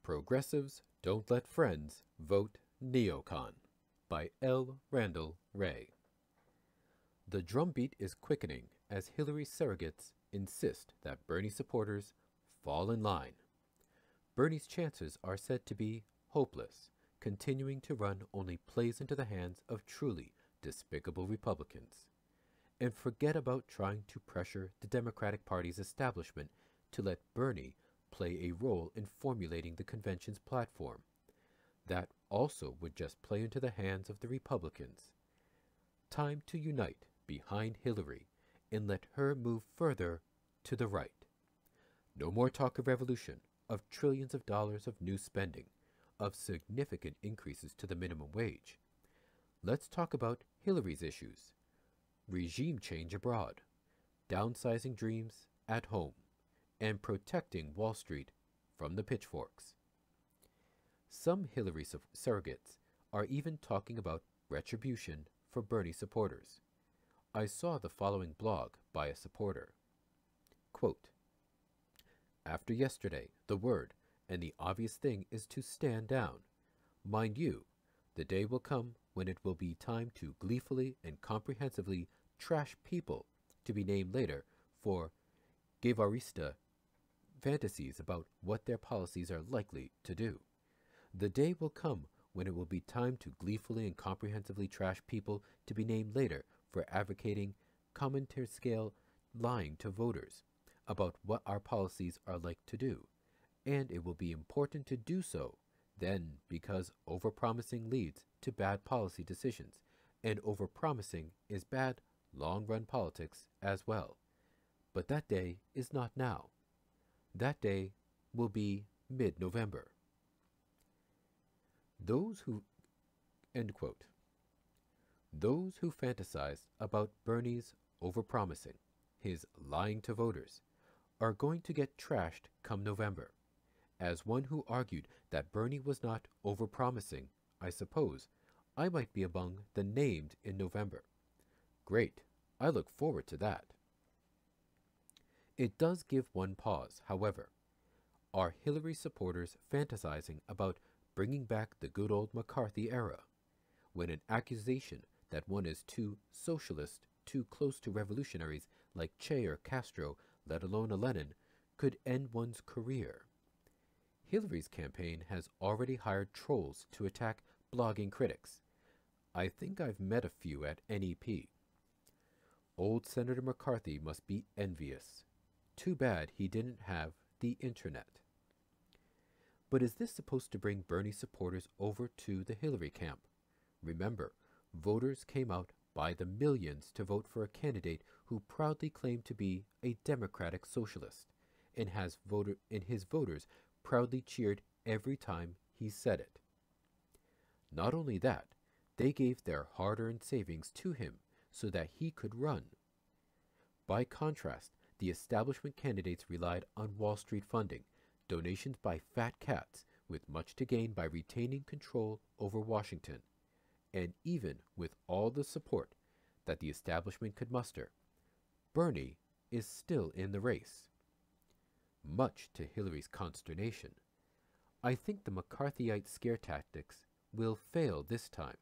Progressives Don't Let Friends Vote Neocon by Randall Wray. The drumbeat is quickening as Hillary surrogates insist that Bernie supporters fall in line. Bernie's chances are said to be hopeless. Continuing to run only plays into the hands of truly despicable Republicans. And forget about trying to pressure the Democratic Party's establishment to let Bernie play a role in formulating the convention's platform. That also would just play into the hands of the Republicans. Time to unite behind Hillary and let her move further to the right. No more talk of revolution, of trillions of dollars of new spending, of significant increases to the minimum wage. Let's talk about Hillary's issues. Regime change abroad, downsizing dreams at home, and protecting Wall Street from the pitchforks. Some Hillary surrogates are even talking about retribution for Bernie supporters. I saw the following blog by a supporter. Quote, "After yesterday, the word and the obvious thing is to stand down. Mind you, the day will come when it will be time to gleefully and comprehensively trash people to be named later for Guevarista fantasies about what their policies are likely to do. The day will come when it will be time to gleefully and comprehensively trash people to be named later for advocating commentary-scale lying to voters about what our policies are like to do, and it will be important to do so then because overpromising leads to bad policy decisions, and overpromising is bad long-run politics as well. But that day is not now. That day will be mid-November." Those who, end quote. Those who fantasized about Bernie's overpromising, his lying to voters, are going to get trashed come November. As one who argued that Bernie was not overpromising, I suppose I might be among the named in November. Great, I look forward to that. It does give one pause, however. Are Hillary supporters fantasizing about bringing back the good old McCarthy era, when an accusation that one is too socialist, too close to revolutionaries like Che or Castro, let alone a Lenin, could end one's career? Hillary's campaign has already hired trolls to attack blogging critics. I think I've met a few at NEP. Old Senator McCarthy must be envious. Too bad he didn't have the internet. But is this supposed to bring Bernie supporters over to the Hillary camp? Remember, voters came out by the millions to vote for a candidate who proudly claimed to be a democratic socialist, and his voters proudly cheered every time he said it. Not only that, they gave their hard-earned savings to him so that he could run. By contrast, the establishment candidates relied on Wall Street funding, donations by fat cats, with much to gain by retaining control over Washington. And even with all the support that the establishment could muster, Bernie is still in the race. Much to Hillary's consternation, I think the McCarthyite scare tactics will fail this time.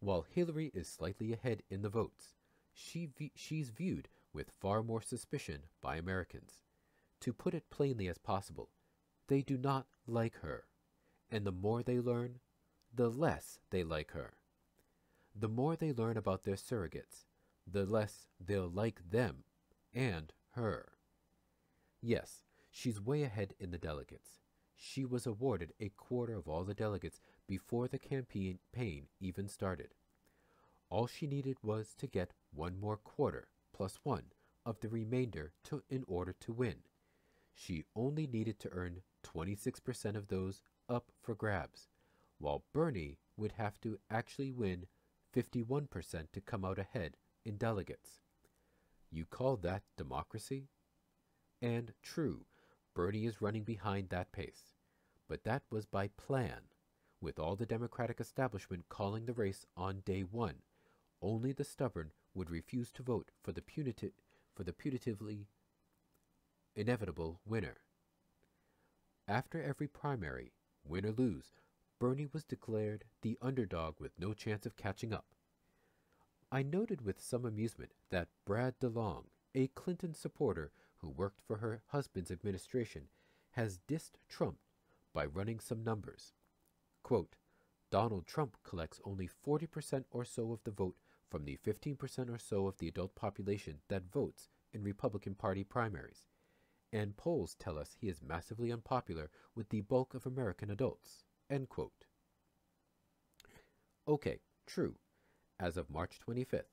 While Hillary is slightly ahead in the votes, she's viewed with far more suspicion by Americans. To put it plainly as possible, they do not like her, and the more they learn, the less they like her. The more they learn about their surrogates, the less they'll like them and her. Yes, she's way ahead in the delegates. She was awarded a quarter of all the delegates before the campaign even started. All she needed was to get one more quarter plus one of the remainder in order to win. She only needed to earn 26% of those up for grabs, while Bernie would have to actually win 51% to come out ahead in delegates. You call that democracy? And true, Bernie is running behind that pace, but that was by plan, with all the Democratic establishment calling the race on day one. Only the stubborn would refuse to vote for the putatively inevitable winner. After every primary, win or lose, Bernie was declared the underdog with no chance of catching up. I noted with some amusement that Brad DeLong, a Clinton supporter who worked for her husband's administration, has dissed Trump by running some numbers. Quote, Donald Trump collects only 40% or so of the vote from the 15% or so of the adult population that votes in Republican Party primaries, and polls tell us he is massively unpopular with the bulk of American adults. End quote. Okay, true. As of March 25th,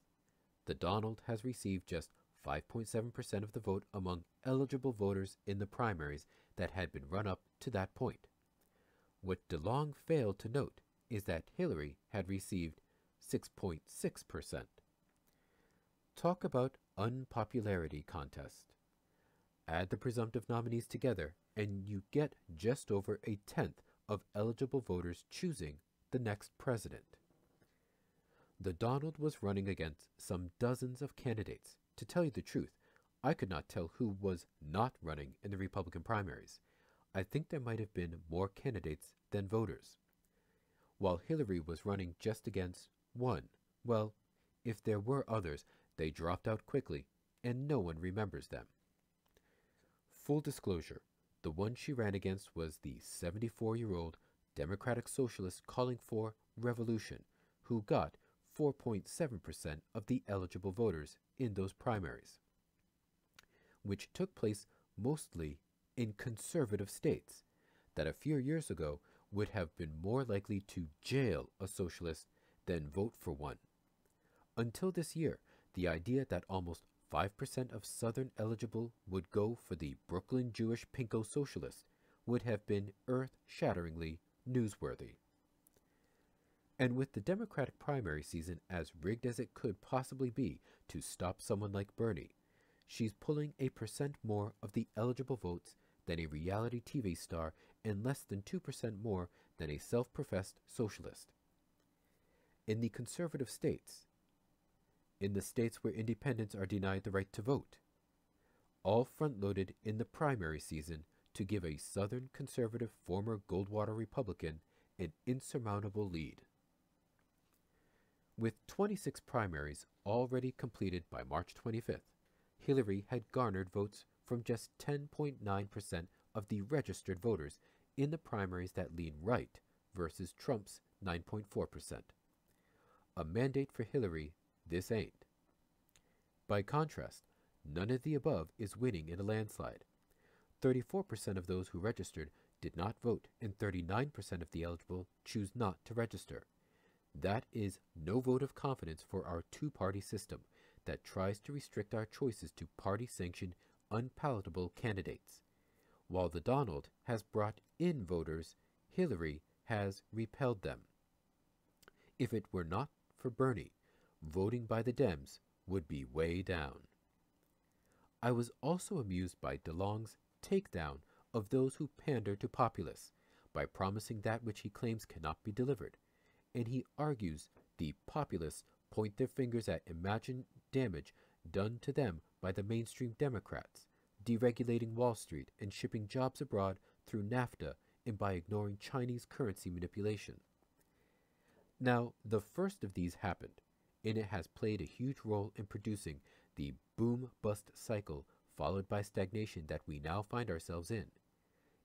the Donald has received just 5.7% of the vote among eligible voters in the primaries that had been run up to that point. What DeLong failed to note is that Hillary had received 6.6%. Talk about unpopularity contest. Add the presumptive nominees together and you get just over a tenth of eligible voters choosing the next president. The Donald was running against some dozens of candidates. To tell you the truth, I could not tell who was not running in the Republican primaries. I think there might have been more candidates than voters. While Hillary was running just against one, well, if there were others, they dropped out quickly, and no one remembers them. Full disclosure, the one she ran against was the 74-year-old Democratic Socialist calling for revolution, who got 4.7% of the eligible voters in those primaries, which took place mostly in conservative states that a few years ago would have been more likely to jail a socialist than vote for one. Until this year, the idea that almost 5% of Southern eligible would go for the Brooklyn Jewish pinko socialist would have been earth-shatteringly newsworthy. And with the Democratic primary season as rigged as it could possibly be to stop someone like Bernie, she's pulling 1% more of the eligible votes than a reality TV star and less than 2% more than a self-professed socialist. In the conservative states, in the states where independents are denied the right to vote, all front-loaded in the primary season to give a Southern conservative former Goldwater Republican an insurmountable lead. With 26 primaries already completed by March 25th, Hillary had garnered votes from just 10.9% of the registered voters in the primaries that lean right versus Trump's 9.4%. A mandate for Hillary, this ain't. By contrast, none of the above is winning in a landslide. 34% of those who registered did not vote and 39% of the eligible choose not to register. That is no vote of confidence for our two-party system that tries to restrict our choices to party-sanctioned, unpalatable candidates. While the Donald has brought in voters, Hillary has repelled them. If it were not for Bernie, voting by the Dems would be way down. I was also amused by DeLong's takedown of those who pander to populists by promising that which he claims cannot be delivered, and he argues the populists point their fingers at imagined damage done to them by the mainstream Democrats, deregulating Wall Street and shipping jobs abroad through NAFTA and by ignoring Chinese currency manipulation. Now, the first of these happened, and it has played a huge role in producing the boom-bust cycle followed by stagnation that we now find ourselves in.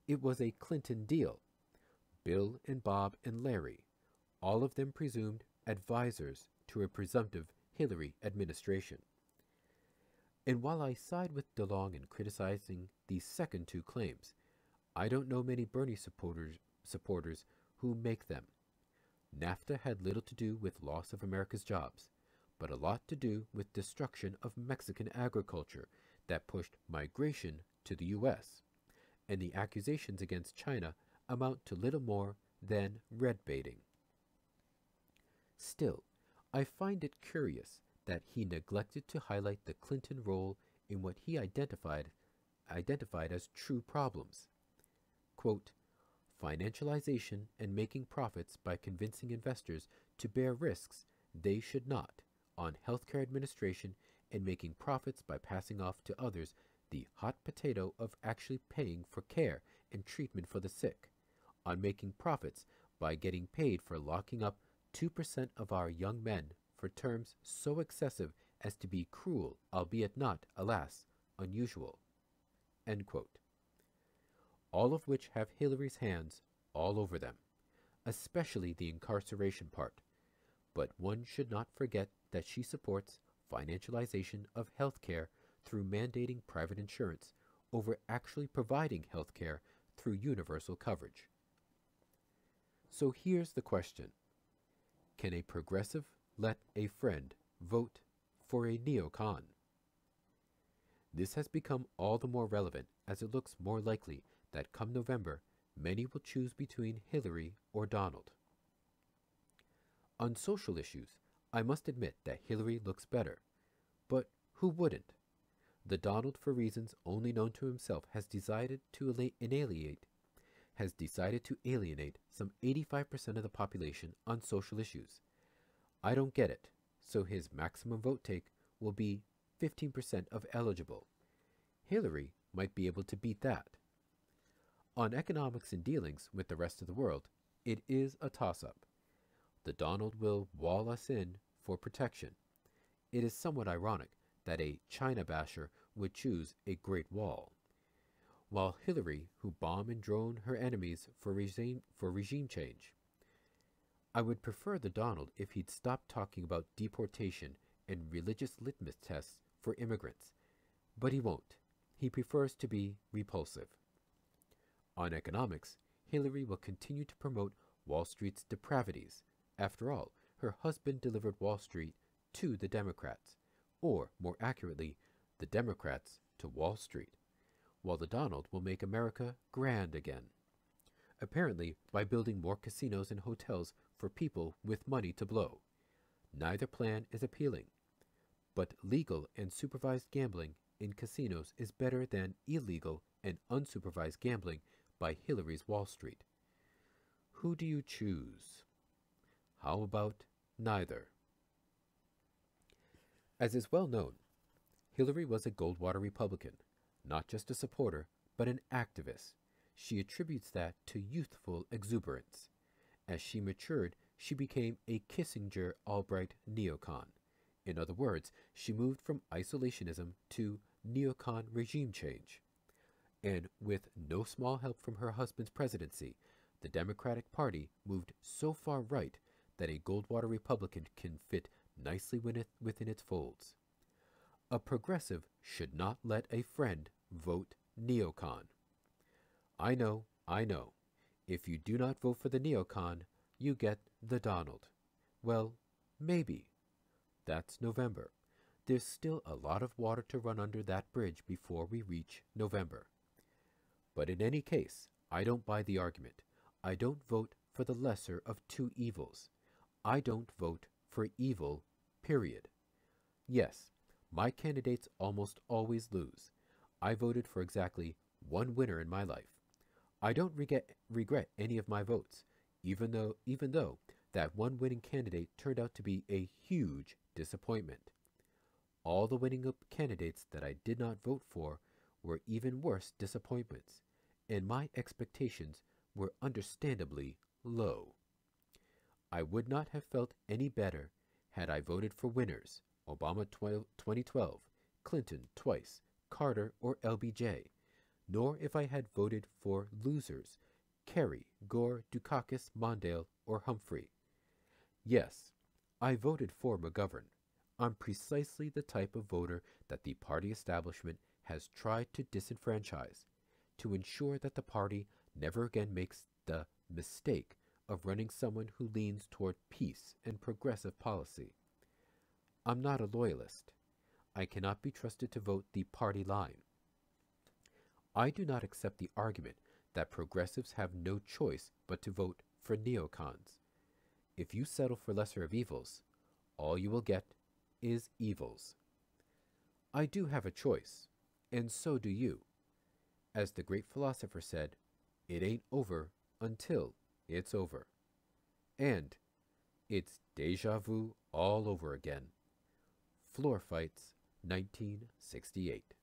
It was a Clinton deal. Bill and Bob and Larry, all of them presumed advisors to a presumptive Hillary administration. And while I side with DeLong in criticizing the second two claims, I don't know many Bernie supporters who make them. NAFTA had little to do with loss of America's jobs, but a lot to do with destruction of Mexican agriculture that pushed migration to the U.S., and the accusations against China amount to little more than red baiting. Still, I find it curious that he neglected to highlight the Clinton role in what he identified as true problems. Quote, financialization and making profits by convincing investors to bear risks they should not on healthcare administration and making profits by passing off to others the hot potato of actually paying for care and treatment for the sick, on making profits by getting paid for locking up 2% of our young men for terms so excessive as to be cruel, albeit not, alas, unusual." End quote. All of which have Hillary's hands all over them, especially the incarceration part. But one should not forget that she supports financialization of health care through mandating private insurance over actually providing health care through universal coverage. So here's the question. Can a progressive let a friend vote for a neocon? This has become all the more relevant as it looks more likely that come November, many will choose between Hillary or Donald. On social issues, I must admit that Hillary looks better, but who wouldn't? The Donald, for reasons only known to himself, has decided to alienate some 85% of the population on social issues. I don't get it, so his maximum vote take will be 15% of eligible. Hillary might be able to beat that. On economics and dealings with the rest of the world, it is a toss-up. The Donald will wall us in for protection. It is somewhat ironic that a China basher would choose a Great Wall, while Hillary, who bomb and drone her enemies for regime change. I would prefer the Donald if he'd stop talking about deportation and religious litmus tests for immigrants, but he won't. He prefers to be repulsive. On economics, Hillary will continue to promote Wall Street's depravities. After all, her husband delivered Wall Street to the Democrats, or more accurately, the Democrats to Wall Street, while the Donald will make America grand again, apparently by building more casinos and hotels for people with money to blow. Neither plan is appealing, but legal and supervised gambling in casinos is better than illegal and unsupervised gambling by Hillary's Wall Street. Who do you choose? How about neither? As is well known, Hillary was a Goldwater Republican, not just a supporter, but an activist. She attributes that to youthful exuberance. As she matured, she became a Kissinger-Albright neocon. In other words, she moved from isolationism to neocon regime change. And with no small help from her husband's presidency, the Democratic Party moved so far right that a Goldwater Republican can fit nicely within its folds. A progressive should not let a friend vote neocon. I know. If you do not vote for the neocon, you get the Donald. Well, maybe. That's November. There's still a lot of water to run under that bridge before we reach November. But in any case, I don't buy the argument. I don't vote for the lesser of two evils. I don't vote for evil, period. Yes, my candidates almost always lose. I voted for exactly one winner in my life. I don't regret any of my votes, even though that one winning candidate turned out to be a huge disappointment. All the winning candidates that I did not vote for were even worse disappointments, and my expectations were understandably low. I would not have felt any better had I voted for winners, Obama 2012, Clinton twice, Carter or LBJ, nor if I had voted for losers, Kerry, Gore, Dukakis, Mondale, or Humphrey. Yes, I voted for McGovern. I'm precisely the type of voter that the party establishment has tried to disenfranchise, to ensure that the party never again makes the mistake of running someone who leans toward peace and progressive policy. I'm not a loyalist. I cannot be trusted to vote the party line. I do not accept the argument that progressives have no choice but to vote for neocons. If you settle for lesser of evils, all you will get is evils. I do have a choice, and so do you. As the great philosopher said, it ain't over until it's over. And it's deja vu all over again. Floor Fights, 1968.